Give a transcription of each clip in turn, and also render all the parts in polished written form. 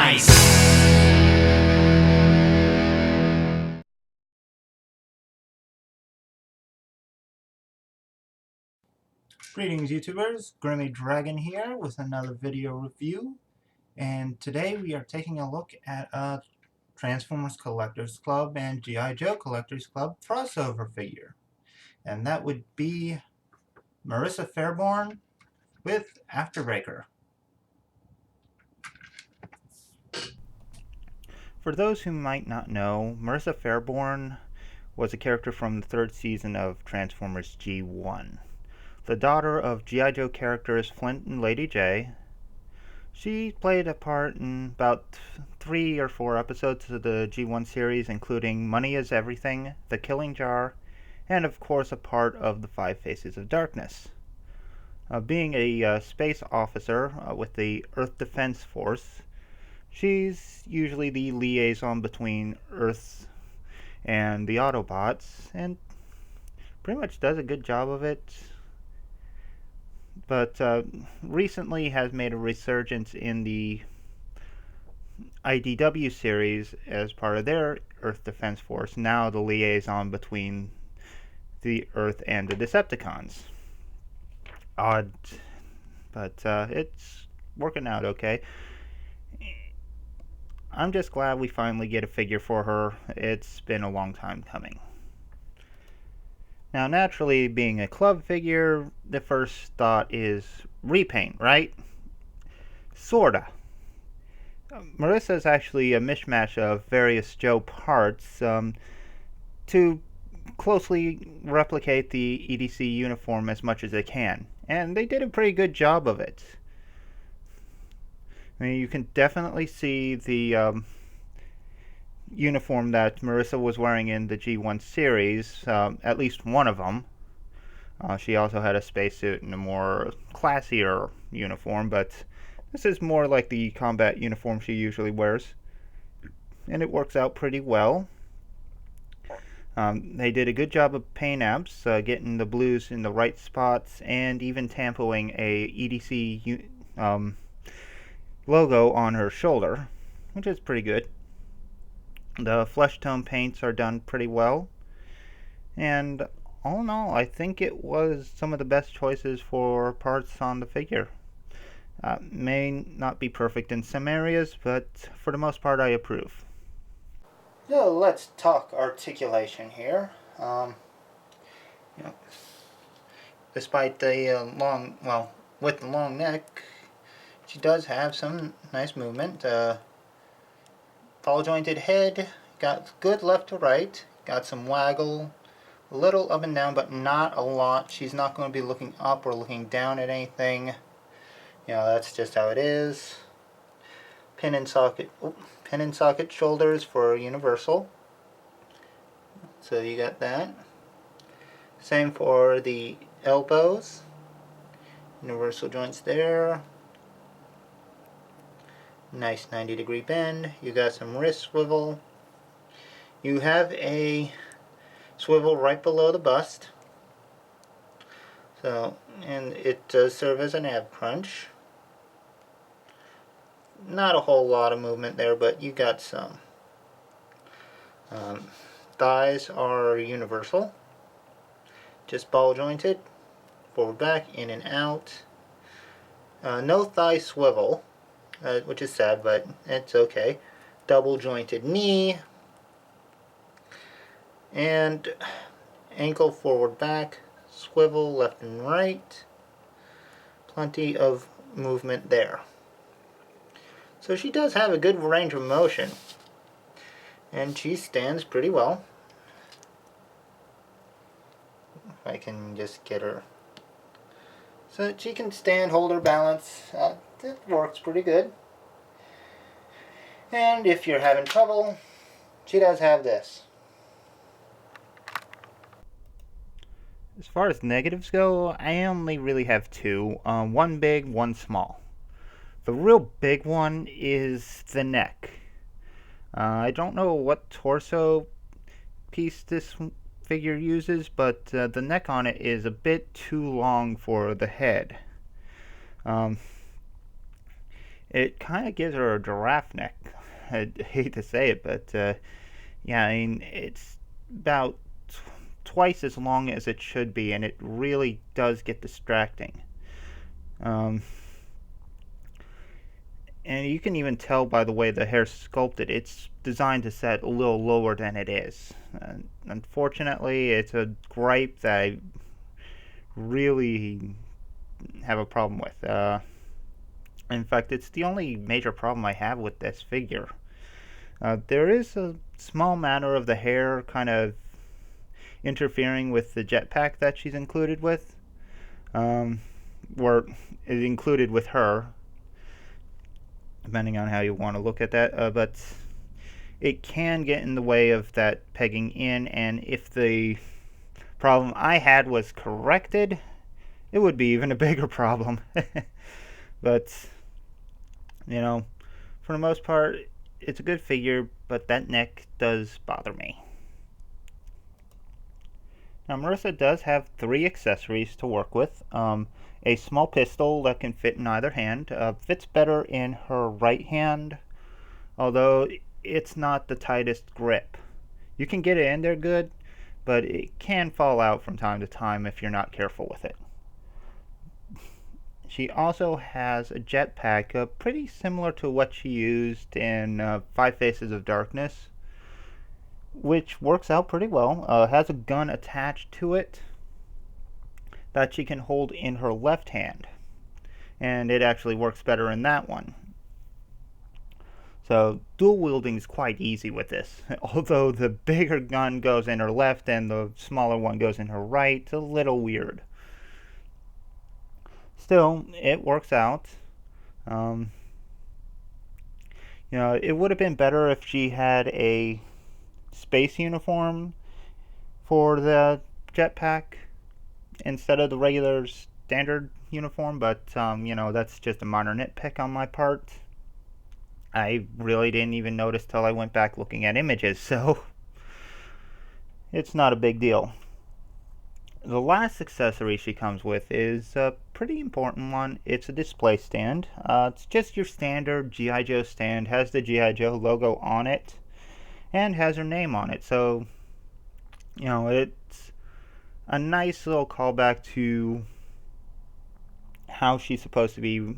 nice. Greetings YouTubers, Grimmy Dragon here with another video review, and today we are taking a look at a Transformers Collectors Club and G.I. Joe Collectors Club crossover figure, and that would be Marissa Fairborn with Afterbreaker. For those who might not know, Marissa Fairborn was a character from the third season of Transformers G1. The daughter of G.I. Joe characters Flint and Lady J. She played a part in about 3 or 4 episodes of the G1 series, including Money is Everything, The Killing Jar, and of course a part of the 5 Faces of Darkness. Being a space officer with the Earth Defense Force, she's usually the liaison between Earth and the Autobots, and pretty much does a good job of it. But recently has made a resurgence in the IDW series as part of their Earth Defense Force, now the liaison between the Earth and the Decepticons. Odd, but it's working out okay. I'm just glad we finally get a figure for her. It's been a long time coming. Now, naturally, being a club figure, the first thought is repaint, right? Sorta. Marissa is actually a mishmash of various Joe parts to closely replicate the EDC uniform as much as they can. And they did a pretty good job of it. I mean, you can definitely see the uniform that Marissa was wearing in the G1 series, at least one of them. She also had a spacesuit and a more classier uniform, but this is more like the combat uniform she usually wears, and it works out pretty well. They did a good job of paint apps, getting the blues in the right spots, and even tampoing a EDC logo on her shoulder, which is pretty good. The flesh tone paints are done pretty well, and all in all, I think it was some of the best choices for parts on the figure. May not be perfect in some areas, but for the most part I approve. So let's talk articulation here. You know, despite the with the long neck, she does have some nice movement. Ball jointed head, got good left to right, got some waggle, a little up and down, but not a lot. She's not going to be looking up or looking down at anything. You know, that's just how it is. Pin and socket shoulders for universal. So you got that. Same for the elbows. Universal joints there. Nice 90-degree bend. You got some wrist swivel. You have a swivel right below the bust. So, and it does serve as an ab crunch. Not a whole lot of movement there, but you got some. Thighs are universal. Just ball jointed. Forward, back, in and out. No thigh swivel. Which is sad, but it's okay. Double jointed knee, and ankle forward back, swivel left and right. Plenty of movement there. So she does have a good range of motion, and she stands pretty well. If I can just get her. So she can stand, hold her balance. It works pretty good. And if you're having trouble, she does have this. As far as negatives go, I only really have 2. One big, one small. The real big one is the neck. I don't know what torso piece this figure uses, but the neck on it is a bit too long for the head. it kind of gives her a giraffe neck. I hate to say it, but yeah, I mean, it's about twice as long as it should be, and it really does get distracting. Um, and you can even tell by the way the hair's sculpted, it's designed to set a little lower than it is. Unfortunately, it's a gripe that I really have a problem with. In fact, it's the only major problem I have with this figure. There is a small matter of the hair kind of interfering with the jetpack that she's included with, or is included with her, depending on how you want to look at that. But it can get in the way of that pegging in, and if the problem I had was corrected, it would be even a bigger problem. But, you know, for the most part, it's a good figure, but that neck does bother me. Now, Marissa does have 3 accessories to work with. A small pistol that can fit in either hand. Fits better in her right hand, although it's not the tightest grip. You can get it in there good, but it can fall out from time to time if you're not careful with it. She also has a jetpack, pretty similar to what she used in 5 Faces of Darkness, which works out pretty well. Has a gun attached to it that she can hold in her left hand, and it actually works better in that one. So dual wielding is quite easy with this. Although the bigger gun goes in her left and the smaller one goes in her right, it's a little weird. Still, it works out. You know, it would have been better if she had a space uniform for the jetpack instead of the regular standard uniform, but you know, that's just a minor nitpick on my part. I really didn't even notice till I went back looking at images, so it's not a big deal. The last accessory she comes with is a pretty important one. It's a display stand. It's just your standard G.I. Joe stand, has the G.I. Joe logo on it, and has her name on it. So, you know, it's a nice little callback to how she's supposed to be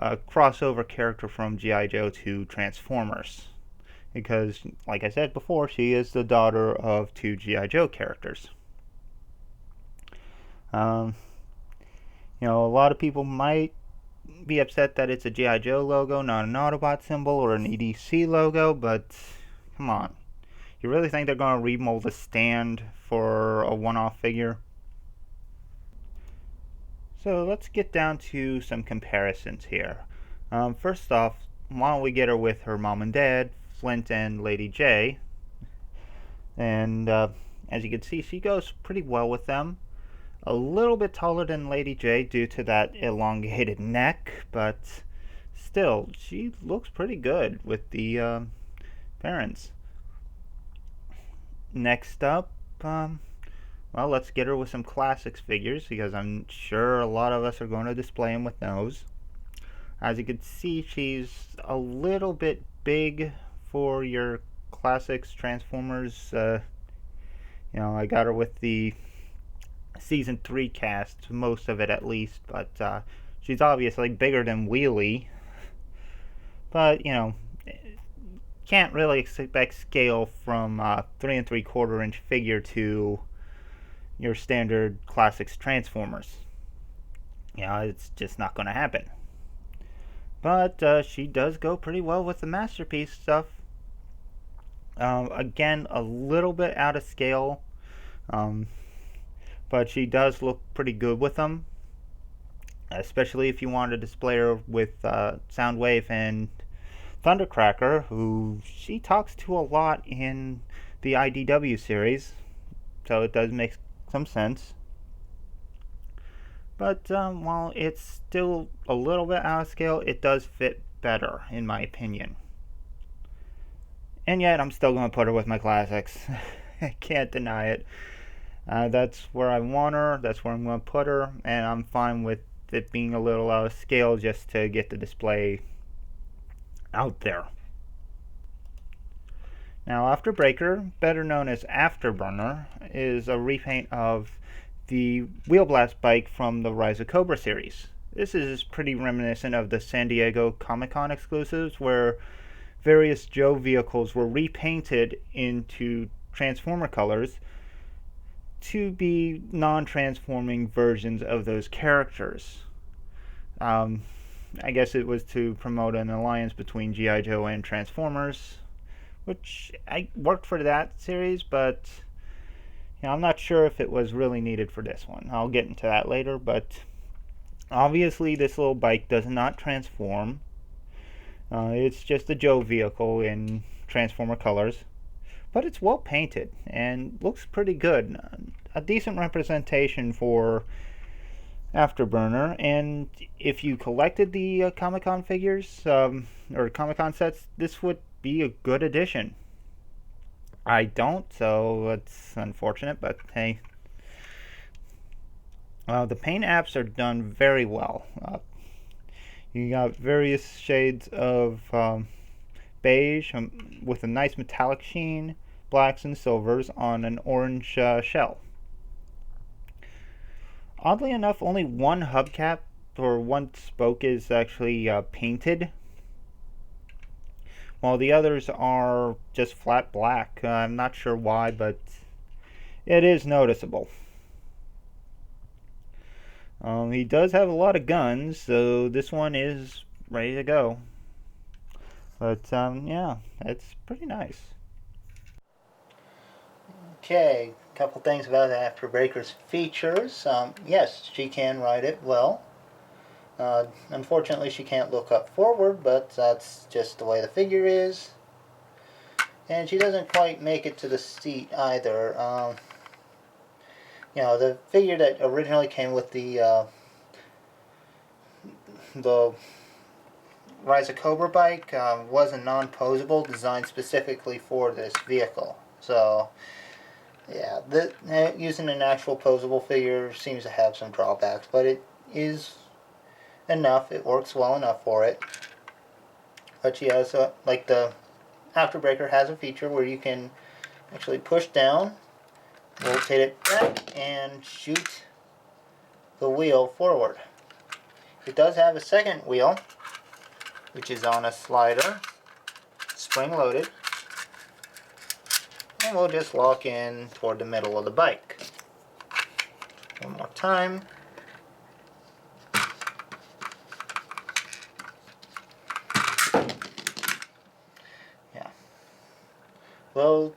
a crossover character from G.I. Joe to Transformers. Because, like I said before, she is the daughter of 2 G.I. Joe characters. You know, a lot of people might be upset that it's a G.I. Joe logo, not an Autobot symbol or an EDC logo, but come on. You really think they're going to remold a stand for a one-off figure? So let's get down to some comparisons here. First off, why don't we get her with her mom and dad, Flint and Lady J? And as you can see, she goes pretty well with them. A little bit taller than Lady J due to that elongated neck, but still, she looks pretty good with the parents. Next up, well, let's get her with some classics figures, because I'm sure a lot of us are going to display them with those. As you can see, she's a little bit big for your classics Transformers. You know, I got her with the Season 3 cast, most of it at least, but she's obviously bigger than Wheelie. But, you know, can't really expect scale from 3 3/4 inch figure to your standard classics Transformers. You know, it's just not going to happen. But she does go pretty well with the Masterpiece stuff. Again, a little bit out of scale. But she does look pretty good with them, especially if you want to display her with Soundwave and Thundercracker, who she talks to a lot in the IDW series, so it does make some sense. But while it's still a little bit out of scale, it does fit better, in my opinion. And yet, I'm still going to put her with my classics. I can't deny it. That's where I want her, that's where I'm going to put her, and I'm fine with it being a little out of scale just to get the display out there. Now, Afterbreaker, better known as Afterburner, is a repaint of the Wheel Blast bike from the Rise of Cobra series. This is pretty reminiscent of the San Diego Comic-Con exclusives, where various Joe vehicles were repainted into Transformer colors to be non-transforming versions of those characters. I guess it was to promote an alliance between G.I. Joe and Transformers, which I worked for that series, but I'm not sure if it was really needed for this one. I'll get into that later, but obviously this little bike does not transform. It's just a Joe vehicle in Transformer colors, but it's well painted and looks pretty good. A decent representation for Afterburner, and if you collected the Comic-Con figures or Comic-Con sets, this would be a good addition. I don't, so it's unfortunate, but hey. The paint apps are done very well. You got various shades of beige with a nice metallic sheen, blacks and silvers on an orange shell. Oddly enough, only one hubcap or one spoke is actually painted, while the others are just flat black. I'm not sure why, but it is noticeable. He does have a lot of guns, so this one is ready to go. But yeah, it's pretty nice. Okay, a couple things about Afterbreaker's features. Yes, she can ride it well. Unfortunately, she can't look up forward, but that's just the way the figure is. And she doesn't quite make it to the seat either. The figure that originally came with the Rise of Cobra bike was a non-posable, designed specifically for this vehicle. So, yeah, using an actual posable figure seems to have some drawbacks, but it is enough. It works well enough for it. But she has, like the Afterbreaker has a feature where you can actually push down, rotate it back, and shoot the wheel forward. It does have a second wheel, which is on a slider, spring-loaded, and we'll just lock in toward the middle of the bike. One more time. Yeah. Well,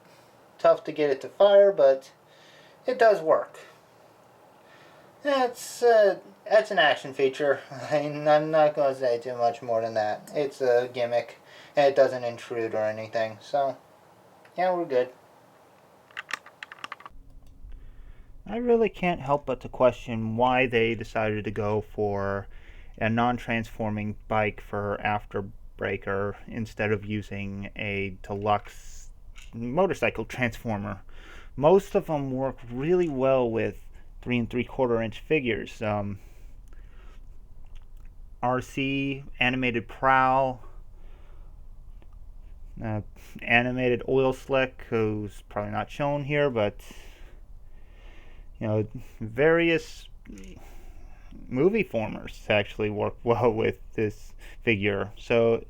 tough to get it to fire, but it does work. That's an action feature. I'm not going to say too much more than that. It's a gimmick, and it doesn't intrude or anything. So, yeah, we're good. I really can't help but to question why they decided to go for a non-transforming bike for Afterbreaker instead of using a deluxe motorcycle transformer. Most of them work really well with 3 3/4 inch figures. RC, animated prow, animated oil slick, who's probably not shown here, but various movie formers actually work well with this figure. So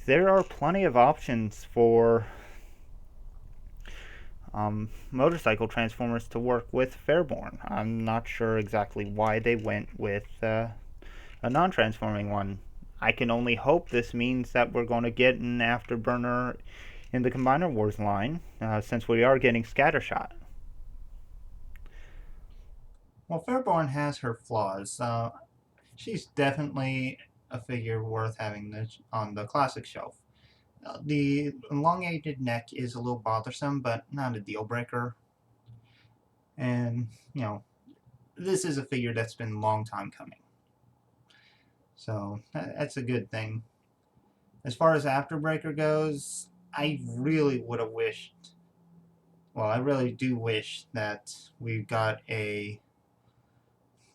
there are plenty of options for motorcycle transformers to work with Fairborn. I'm not sure exactly why they went with a non-transforming one. I can only hope this means that we're going to get an Afterburner in the Combiner Wars line, since we are getting Scattershot. Well, Fairborn has her flaws. She's definitely a figure worth having on the classic shelf. The elongated neck is a little bothersome, but not a deal breaker. And, this is a figure that's been a long time coming. So, that's a good thing. As far as Afterbreaker goes, I really would have wished, well, I really do wish that we got a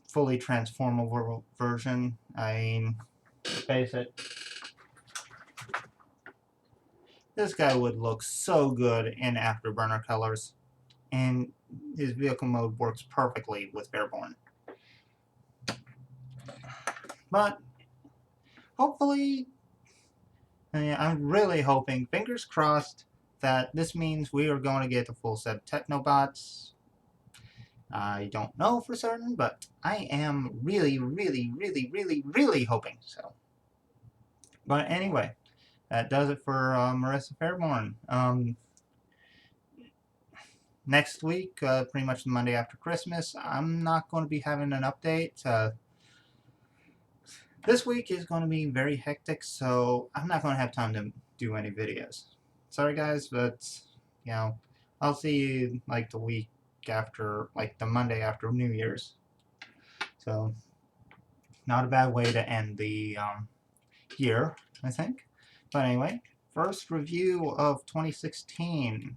fully transformable version. I mean, face it, This guy would look so good in Afterburner colors, and his vehicle mode works perfectly with Fairborn. But hopefully, I'm really hoping, fingers crossed, that this means we are going to get a full set of Technobots. I don't know for certain, but I am really hoping so. But anyway, that does it for Marissa Fairborn. Next week, pretty much the Monday after Christmas, I'm not going to be having an update. This week is going to be very hectic, so I'm not going to have time to do any videos. Sorry guys, but, you know, I'll see you like the week after, like the Monday after New Year's. So, not a bad way to end the year, I think. But anyway, first review of 2016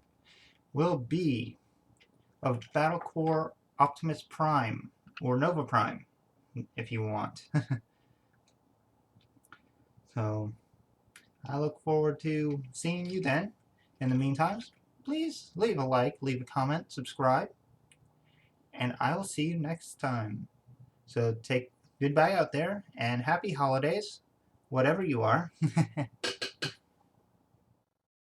will be of Battlecore Optimus Prime, or Nova Prime, if you want. So, I look forward to seeing you then. In the meantime, please leave a like, leave a comment, subscribe, and I will see you next time. So take goodbye out there, and happy holidays, whatever you are.